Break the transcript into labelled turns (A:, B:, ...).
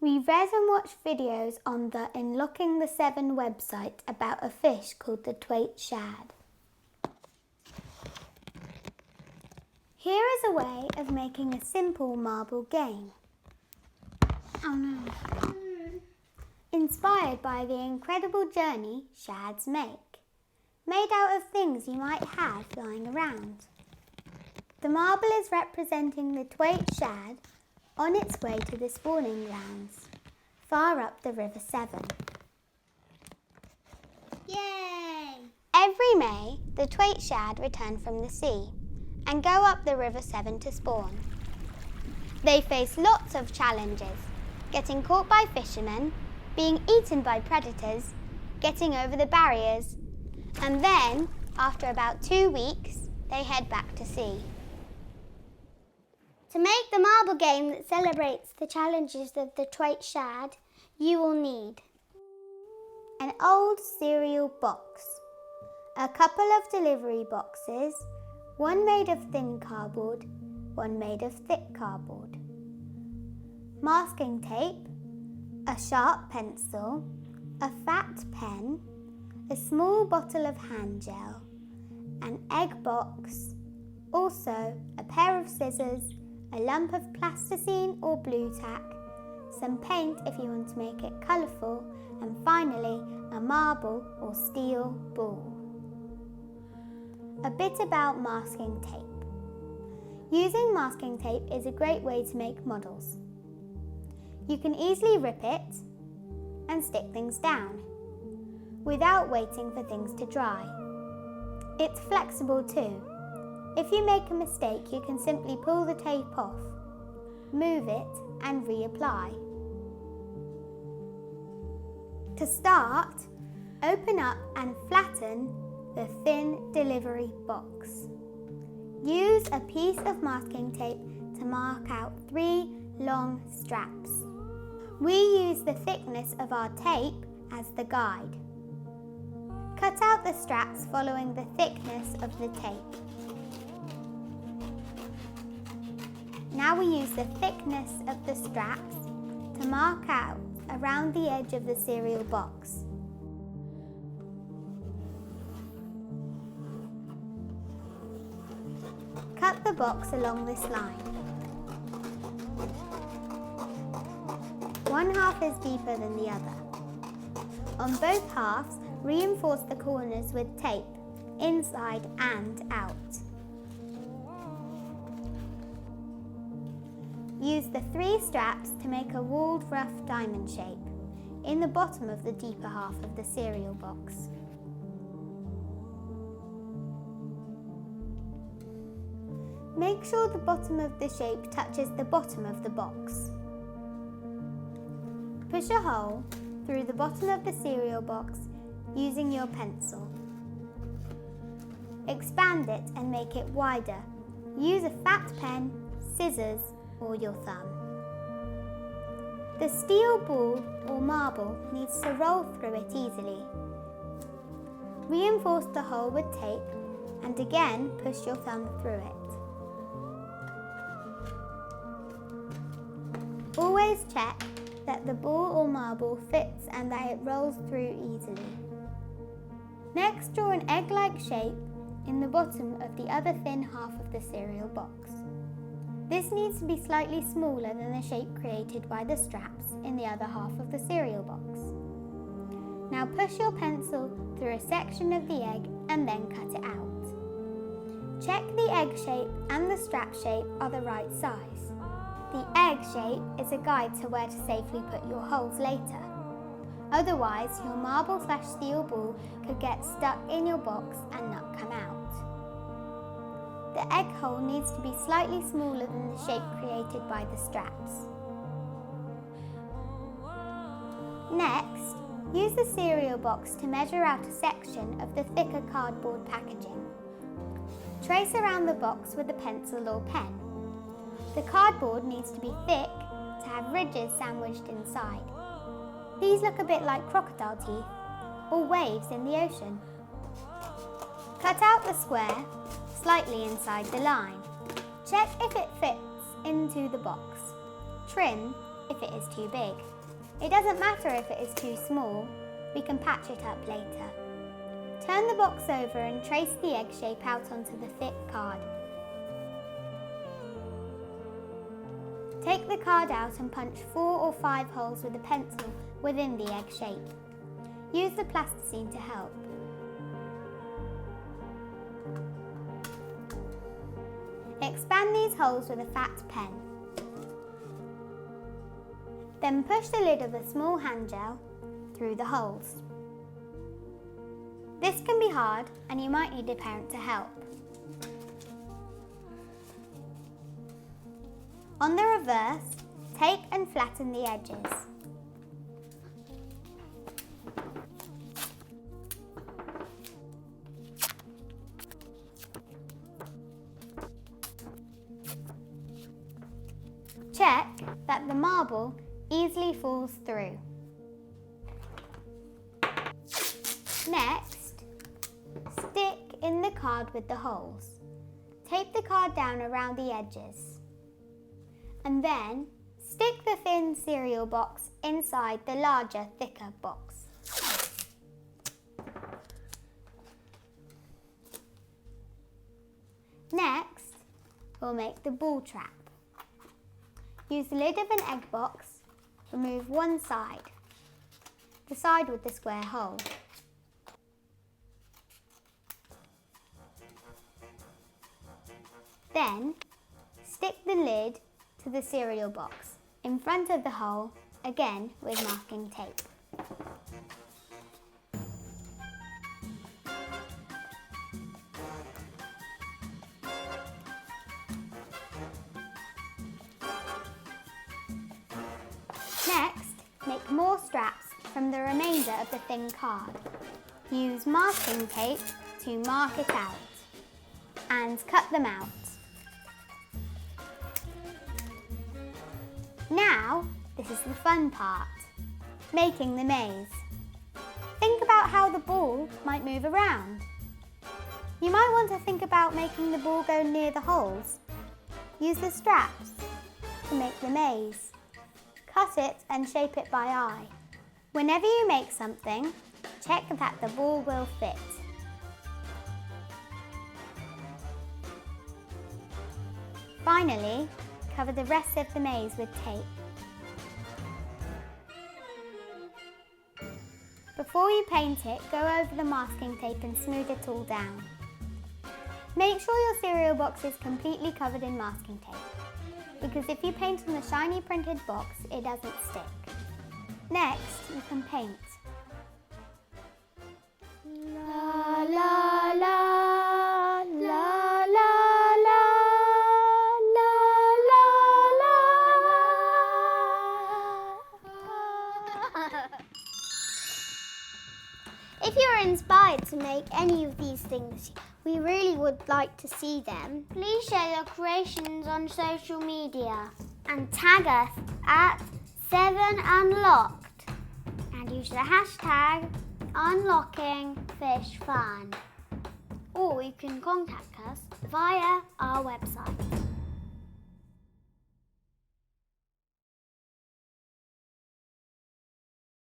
A: We read and watched videos on the Unlocking the Seven website about a fish called the Thwaite shad. Here is a way of making a simple marble game. Oh no. Inspired by the incredible journey shads make, made out of things you might have lying around. The marble is representing the Thwaite shad on its way to the spawning grounds, far up the River Severn.
B: Yay!
A: Every May, the Thwaite shad return from the sea and go up the River Severn to spawn. They face lots of challenges, getting caught by fishermen, being eaten by predators, getting over the barriers, and then, after about 2 weeks, they head back to sea.
B: To make the marble game that celebrates the challenges of the Thwaite shad, you will need
A: an old cereal box, a couple of delivery boxes, one made of thin cardboard, one made of thick cardboard, masking tape, a sharp pencil, a fat pen, a small bottle of hand gel, an egg box, also a pair of scissors, a lump of plasticine or blue tack, some paint if you want to make it colourful, and finally a marble or steel ball. A bit about masking tape. Using masking tape is a great way to make models. You can easily rip it and stick things down without waiting for things to dry. It's flexible too. If you make a mistake, you can simply pull the tape off, move it and reapply. To start, open up and flatten the thin delivery box. Use a piece of masking tape to mark out 3 long straps. We use the thickness of our tape as the guide. Cut out the straps following the thickness of the tape. Now we use the thickness of the straps to mark out around the edge of the cereal box. Cut the box along this line. One half is deeper than the other. On both halves, reinforce the corners with tape, inside and out. Use the 3 straps to make a walled rough diamond shape in the bottom of the deeper half of the cereal box. Make sure the bottom of the shape touches the bottom of the box. Push a hole through the bottom of the cereal box using your pencil. Expand it and make it wider. Use a fat pen, scissors, or your thumb. The steel ball or marble needs to roll through it easily. Reinforce the hole with tape and again push your thumb through it. Always check that the ball or marble fits and that it rolls through easily. Next, draw an egg-like shape in the bottom of the other thin half of the cereal box. This needs to be slightly smaller than the shape created by the straps in the other half of the cereal box. Now push your pencil through a section of the egg and then cut it out. Check the egg shape and the strap shape are the right size. The egg shape is a guide to where to safely put your holes later. Otherwise, your marble/steel ball could get stuck in your box and not come out. The egg hole needs to be slightly smaller than the shape created by the straps. Next, use the cereal box to measure out a section of the thicker cardboard packaging. Trace around the box with a pencil or pen. The cardboard needs to be thick to have ridges sandwiched inside. These look a bit like crocodile teeth or waves in the ocean. Cut out the square slightly inside the line. Check if it fits into the box. Trim if it is too big. It doesn't matter if it is too small, we can patch it up later. Turn the box over and trace the egg shape out onto the thick card. Take the card out and punch 4 or 5 holes with a pencil within the egg shape. Use the plasticine to help. Expand these holes with a fat pen. Then push the lid of the small hand gel through the holes. This can be hard and you might need a parent to help. On the reverse, take and flatten the edges. Check that the marble easily falls through. Next, stick in the card with the holes. Tape the card down around the edges. And then stick the thin cereal box inside the larger, thicker box. Next, we'll make the ball trap. Use the lid of an egg box. Remove one side, the side with the square hole. Then, stick the lid to the cereal box in front of the hole, again with masking tape. Next, make more straps from the remainder of the thin card. Use masking tape to mark it out and cut them out. Now, this is the fun part, making the maze. Think about how the ball might move around. You might want to think about making the ball go near the holes. Use the straps to make the maze. Cut it and shape it by eye. Whenever you make something, check that the ball will fit. Finally, cover the rest of the maze with tape. Before you paint it, go over the masking tape and smooth it all down. Make sure your cereal box is completely covered in masking tape, because if you paint on the shiny printed box, it doesn't stick. Next, you can paint. La la la, la la la, la la la.
B: If you're inspired to make any of these things, we really would like to see them. Please share your creations on social media and tag us at 7unlocked and use the hashtag UnlockingFishFun. Or you can contact us via our website.